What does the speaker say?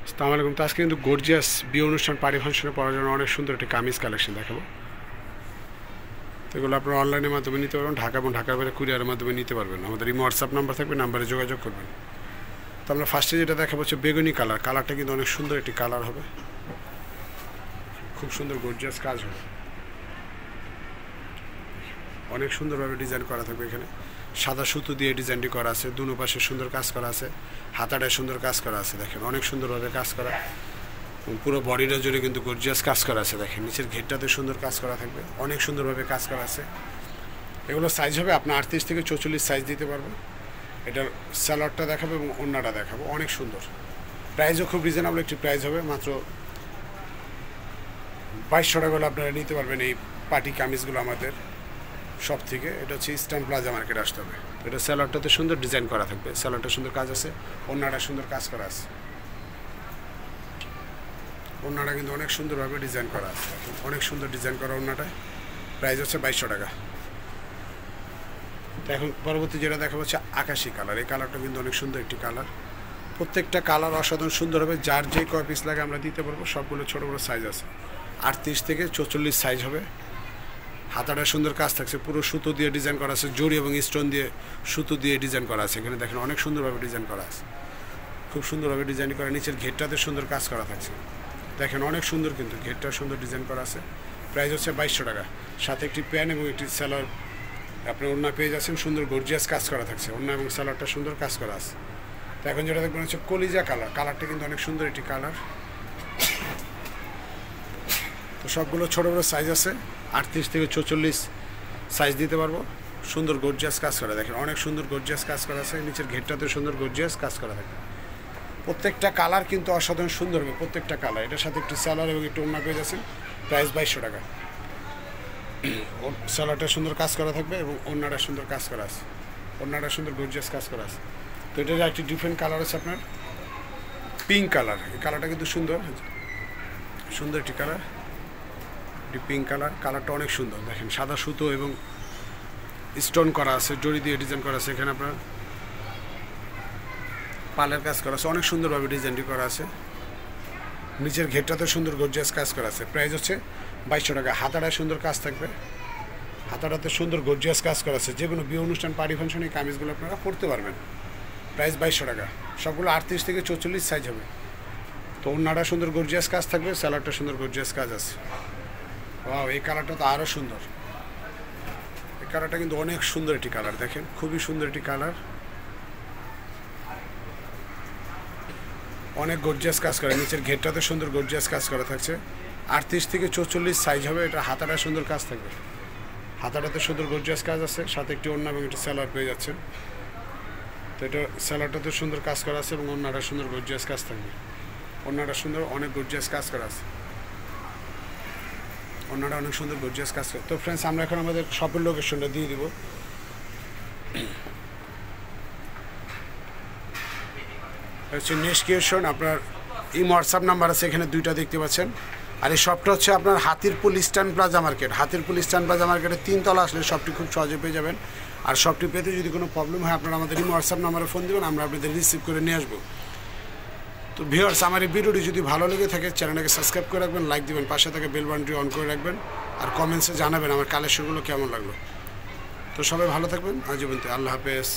আসসালামু আলাইকুম। তো আজকে কিন্তু গর্জিয়াস বিয়ে অনুষ্ঠান পার্টি ফাংশনে পরার জন্য অনেক সুন্দর একটি কামিজ কালেকশন দেখাবো। তো এগুলো আপনারা অনলাইনের মাধ্যমে নিতে পারবেন, ঢাকা এবং ঢাকার বাইরে কুরিয়ারের মাধ্যমে নিতে পারবেন। আমাদের এই হোয়াটসঅ্যাপ নাম্বার থাকবে, নাম্বারে যোগাযোগ করবেন। তো আমরা ফার্স্টে যেটা দেখাবো হচ্ছে বেগুনি কালার। কালারটা কিন্তু অনেক সুন্দর একটি কালার হবে, খুব সুন্দর গর্জিয়াস কাজ হবে, অনেক সুন্দরভাবে ডিজাইন করা থাকবে। এখানে সাদা সুতো দিয়ে ডিজাইনটি করা আছে, দুনো পাশে সুন্দর কাজ করা আছে, হাতাটায় সুন্দর কাজ করা আছে। দেখেন অনেক সুন্দরভাবে কাজ করা, পুরো বডিটা জুড়ে কিন্তু গর্জিয়াস কাজ করা আছে। দেখেন নিচের ঘেরটাতে সুন্দর কাজ করা থাকবে, অনেক সুন্দরভাবে কাজ করা আছে। এগুলো সাইজ হবে আপনার 38 থেকে 44 সাইজ দিতে পারবো। এটার স্যালাডটা দেখাবো এবং ওড়নাটা দেখাবো, অনেক সুন্দর। প্রাইসও খুব রিজনেবল একটি প্রাইস হবে, মাত্র 2200 টাকা হলে আপনারা নিতে পারবেন এই পার্টি কামিজগুলো আমাদের সব থেকে। এটা হচ্ছে ইস্টার্ন প্লাজা মার্কেট আসতে হবে। এটা স্যালাডটাতে সুন্দর ডিজাইন করা থাকবে, স্যালাডটা সুন্দর কাজ আছে, ওড়নাটা সুন্দর কাজ করা আছে। ওড়নাটা কিন্তু অনেক সুন্দরভাবে ডিজাইন করা আছে, অনেক সুন্দর ডিজাইন করা ওড়নাটায়। প্রাইস হচ্ছে 2200 টাকা। তো এখন পরবর্তী যেটা দেখা হচ্ছে আকাশি কালার। এই কালারটা কিন্তু অনেক সুন্দর একটি কালার, প্রত্যেকটা কালার অসাধারণ সুন্দর হবে। যার যে কয় পিস লাগে আমরা দিতে পারবো। সবগুলো ছোটো বড়ো সাইজ আছে, 38 থেকে 44 সাইজ হবে। হাতাটা সুন্দর কাজ থাকছে, পুরো সুতো দিয়ে ডিজাইন করা আছে, জড়ি এবং স্টোন দিয়ে সুতো দিয়ে ডিজাইন করা আছে। এখানে দেখেন অনেক সুন্দরভাবে ডিজাইন করা আছে, খুব সুন্দরভাবে ডিজাইন করা। নিচের ঘেরটাতে সুন্দর কাজ করা থাকছে, দেখেন অনেক সুন্দর, কিন্তু ঘেরটা সুন্দর ডিজাইন করা আছে। প্রাইস হচ্ছে 2200 টাকা। সাথে একটি প্যান্ট এবং একটি স্যালার আপনি ওড়না পেয়ে যাচ্ছেন, সুন্দর গর্জিয়াস কাজ করা থাকছে। ওড়না এবং স্যালারটা সুন্দর কাজ করা আছে। তো এখন যেটা দেখবেন হচ্ছে কলিজা কালার। কালারটা কিন্তু অনেক সুন্দর একটি কালার। তো সবগুলো ছোটো বড়ো সাইজ আছে, 38 থেকে 44 সাইজ দিতে পারবো। সুন্দর গর্জিয়াস কাজ করা, দেখেন অনেক সুন্দর গর্জিয়াস কাজ করা আছে। নিচের ঘেরটাতে সুন্দর গর্জিয়াস কাজ করা থাকে। প্রত্যেকটা কালার কিন্তু অসাধারণ সুন্দর হবে, প্রত্যেকটা কালার। এটার সাথে একটি স্যালার এবং একটু ওড়না পেয়ে যাচ্ছেন। প্রাইস 2200 টাকা। স্যালারটা সুন্দর কাজ করা থাকবে এবং ওড়নাটা সুন্দর কাজ করা আছে, ওড়নাটা সুন্দর গর্জিয়াস কাজ করা আছে। তো এটার একটি ডিফারেন্ট কালার আছে আপনার পিঙ্ক কালার। এই কালারটা কিন্তু সুন্দর, সুন্দর একটি কালার, পিঙ্ক কালার। কালারটা অনেক সুন্দর, দেখেন সাদা সুতো এবং স্টোন করা আছে, জড়ি দিয়ে ডিজাইন করা আছে। এখানে আপনার পালের কাজ করা আছে, অনেক সুন্দরভাবে ডিজাইনটি করা আছে। নিচের ঘেরটাতে সুন্দর গর্জিয়াস কাজ করা আছে। প্রাইস হচ্ছে 2200 টাকা। হাতাটায় সুন্দর কাজ থাকবে, হাতাটাতে সুন্দর গর্জিয়াস কাজ করা আছে। যে কোনো বিয়ে অনুষ্ঠান পার্টি ফাংশনে এই কামিজগুলো আপনারা পরতে পারবেন। প্রাইস 2200 টাকা। সবগুলো 38 থেকে 44 সাইজ হবে। তো ওড়নাটা সুন্দর গর্জিয়াস কাজ থাকবে, স্যালাডটা সুন্দর গর্জিয়াস কাজ আছে। ওয়াও, এই কালারটা তো আরও সুন্দর। এই কালারটা কিন্তু অনেক সুন্দর একটি কালার, দেখেন খুবই সুন্দর একটি কালার, অনেক গর্জিয়াস কাজ করে। নিচের ঘেরটাতে সুন্দর গর্জিয়াস কাজ করা থাকছে, 38 থেকে 44 সাইজ হবে। এটা হাতাটা সুন্দর কাজ থাকবে, হাতাটাতে সুন্দর গর্জিয়াস কাজ আছে, সাথে একটি ওড়না এবং একটি স্যালাড পেয়ে যাচ্ছেন। তো এটা স্যালাডটাতে সুন্দর কাজ করা আছে এবং ওড়নাটা সুন্দর গর্জিয়াস কাজ থাকবে। ওড়নাটা সুন্দর, অনেক গর্জিয়াস কাজ করা আছে, ওড়নাটা অনেক সুন্দর গর্জিয়াস কাজ করে। তো ফ্রেন্ডস, আমরা এখন আমাদের শপের লোকেশনটা দিয়ে দিব। হচ্ছে নেক্সট কিউশন, আপনার এই হোয়াটসঅ্যাপ নাম্বার আছে, এখানে দুইটা দেখতে পাচ্ছেন। আর এই শপটা হচ্ছে আপনার Hatirpul Eastern Plaza market. Hatirpul Eastern Plaza মার্কেটের 3 তলা আসলে শপটি খুব সহজে পেয়ে যাবেন। আর শপটি পেতে যদি কোনো প্রবলেম হয় আপনারা আমাদের এই হোয়াটসঅ্যাপ নাম্বারে ফোন দেবেন, আমরা আপনাদের রিসিভ করে নিয়ে আসবো। তো ভিউয়ার্স, আমার এই ভিডিওটি যদি ভালো লেগে থাকে চ্যানেলটাকে সাবস্ক্রাইব করে রাখবেন, লাইক দিবেন, পাশে থেকে বেল বাটনটি অন করে রাখবেন, আর কমেন্টসে জানাবেন আমার কালেকশনগুলো কেমন লাগলো। তো সবাই ভালো থাকবেন, আজীবন। আল্লাহ হাফেজ।